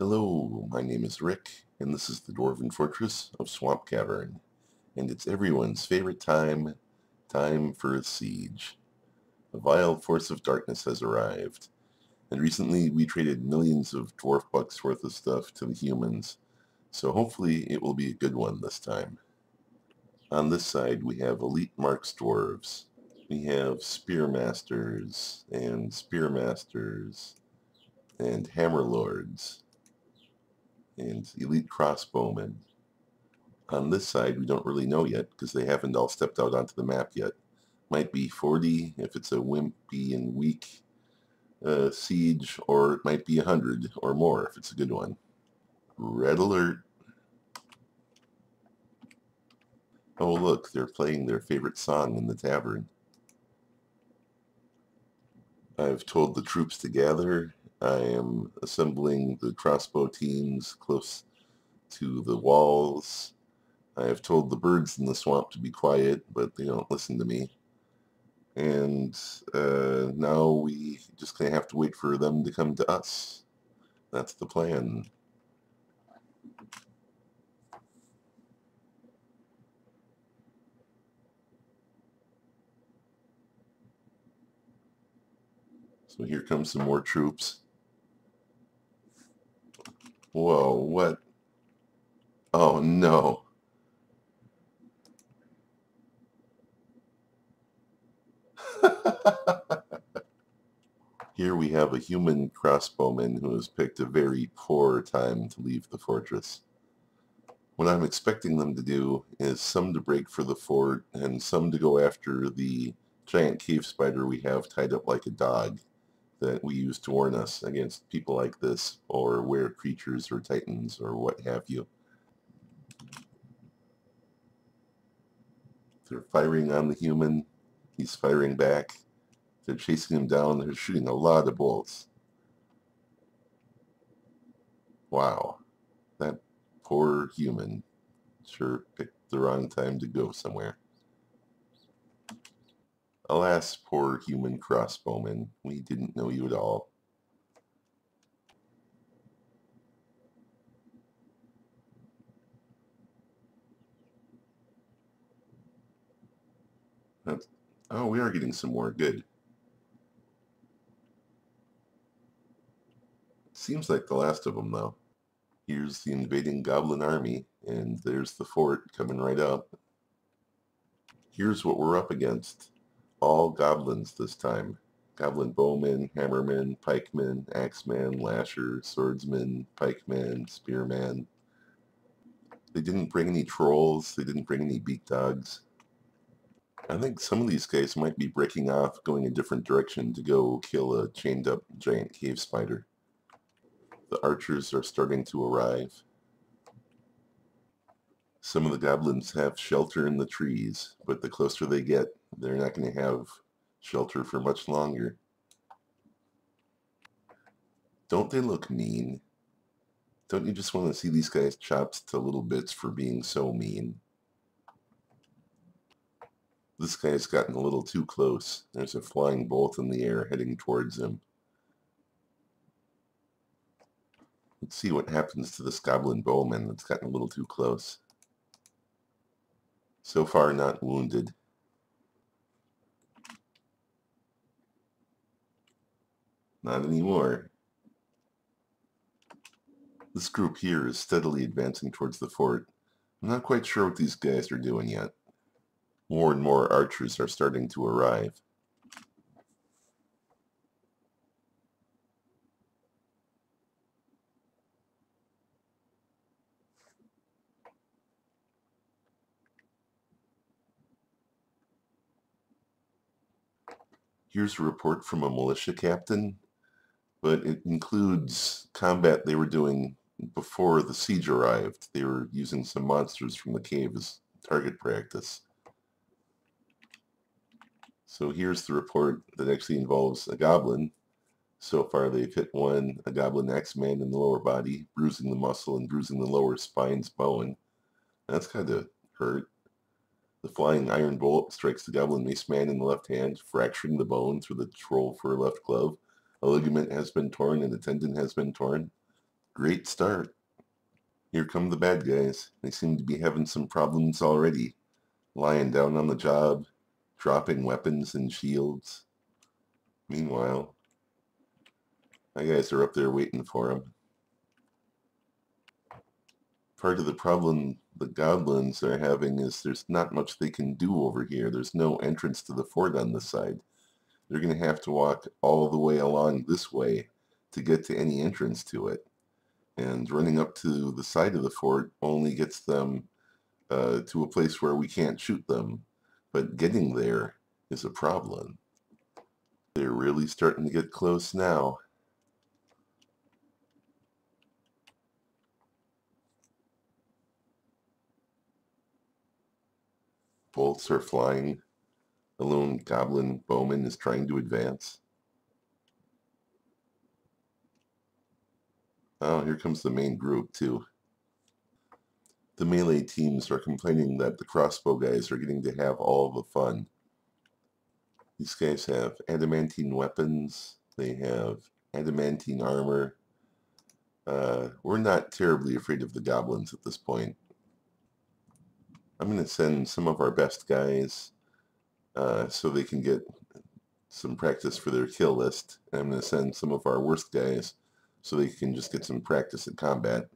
Hello, my name is Rick, and this is the Dwarf Fortress of Swampcavern, and it's everyone's favorite time for a siege. A vile force of darkness has arrived, and recently we traded millions of dwarf bucks worth of stuff to the humans, so hopefully it will be a good one this time. On this side we have elite marks dwarves. We have spearmasters, and hammer lords, and elite crossbowmen. On this side, we don't really know yet because they haven't all stepped out onto the map yet. Might be 40 if it's a wimpy and weak siege, or it might be 100 or more if it's a good one. Red alert. Oh look, they're playing their favorite song in the tavern. I've told the troops to gather. I am assembling the crossbow teams close to the walls. I have told the birds in the swamp to be quiet, but they don't listen to me. And now we just gonna have to wait for them to come to us. That's the plan. So here comes some more troops. Whoa, what? Oh no. Here we have a human crossbowman who has picked a very poor time to leave the fortress. What I'm expecting them to do is some to break for the fort and some to go after the giant cave spider we have tied up like a dog that we use to warn us against people like this, or were creatures or titans or what have you. They're firing on the human. He's firing back. They're chasing him down. They're shooting a lot of bolts. Wow. That poor human sure picked the wrong time to go somewhere. Alas, poor human crossbowman, we didn't know you at all. That's, oh, we are getting some more. Good. Seems like the last of them, though. Here's the invading goblin army, and there's the fort coming right up. Here's what we're up against. All goblins this time. Goblin bowmen, hammermen, pikemen, axemen, lasher, swordsman, pikeman, spearman. They didn't bring any trolls. They didn't bring any beat dogs. I think some of these guys might be breaking off, going a different direction to go kill a chained up giant cave spider. The archers are starting to arrive. Some of the goblins have shelter in the trees, but the closer they get, they're not going to have shelter for much longer. Don't they look mean? Don't you just want to see these guys chopped to little bits for being so mean? This guy's gotten a little too close. There's a flying bolt in the air heading towards him. Let's see what happens to this goblin bowman that's gotten a little too close. So far not wounded. Not anymore. This group here is steadily advancing towards the fort. I'm not quite sure what these guys are doing yet. More and more archers are starting to arrive. Here's a report from a militia captain, but it includes combat they were doing before the siege arrived. They were using some monsters from the cave as target practice. So here's the report that actually involves a goblin. So far they've hit a goblin axeman in the lower body, bruising the muscle and bruising the lower spine's bone. That's kind of hurt. The flying iron bolt strikes the goblin mace man in the left hand, fracturing the bone through the troll fur left glove. A ligament has been torn and a tendon has been torn. Great start. Here come the bad guys. They seem to be having some problems already. Lying down on the job, dropping weapons and shields. Meanwhile, my guys are up there waiting for them. Part of the problem the goblins are having is there's not much they can do over here. There's no entrance to the fort on this side. They're going to have to walk all the way along this way to get to any entrance to it. And running up to the side of the fort only gets them to a place where we can't shoot them. But getting there is a problem. They're really starting to get close now. Bolts are flying. The lone goblin bowman is trying to advance. Oh, here comes the main group, too. The melee teams are complaining that the crossbow guys are getting to have all the fun. These guys have adamantine weapons. They have adamantine armor. We're not terribly afraid of the goblins at this point. I'm going to send some of our best guys so they can get some practice for their kill list. And I'm going to send some of our worst guys so they can just get some practice at combat.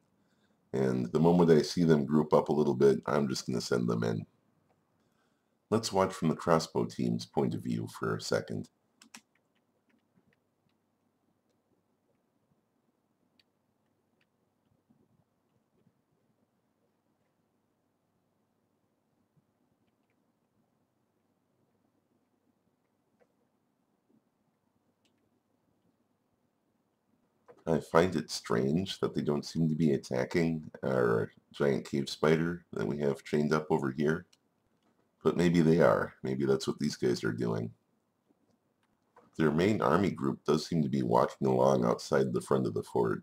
And the moment I see them group up a little bit, I'm just going to send them in. Let's watch from the crossbow team's point of view for a second. I find it strange that they don't seem to be attacking our giant cave spider that we have chained up over here. But maybe they are. Maybe that's what these guys are doing. Their main army group does seem to be walking along outside the front of the fort.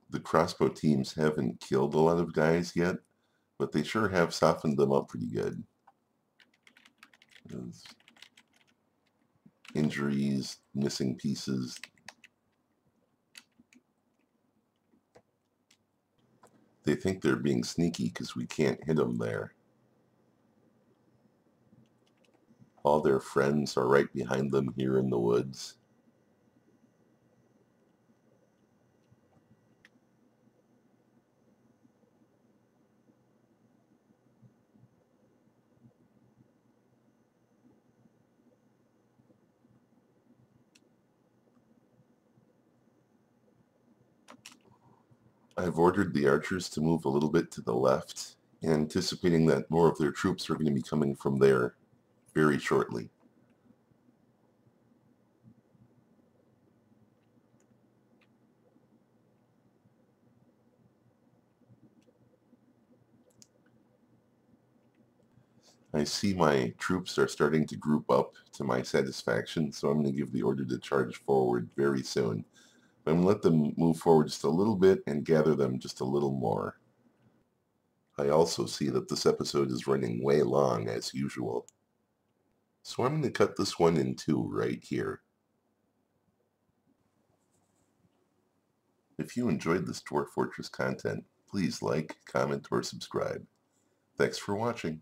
The crossbow teams haven't killed a lot of guys yet, but they sure have softened them up pretty good. There's injuries, missing pieces. They think they're being sneaky because we can't hit them there. All their friends are right behind them here in the woods. I've ordered the archers to move a little bit to the left, anticipating that more of their troops are going to be coming from there very shortly. I see my troops are starting to group up to my satisfaction, so I'm going to give the order to charge forward very soon. But I'm going to let them move forward just a little bit and gather them just a little more. I also see that this episode is running way long as usual. So I'm going to cut this one in two right here. If you enjoyed this Dwarf Fortress content, please like, comment, or subscribe. Thanks for watching.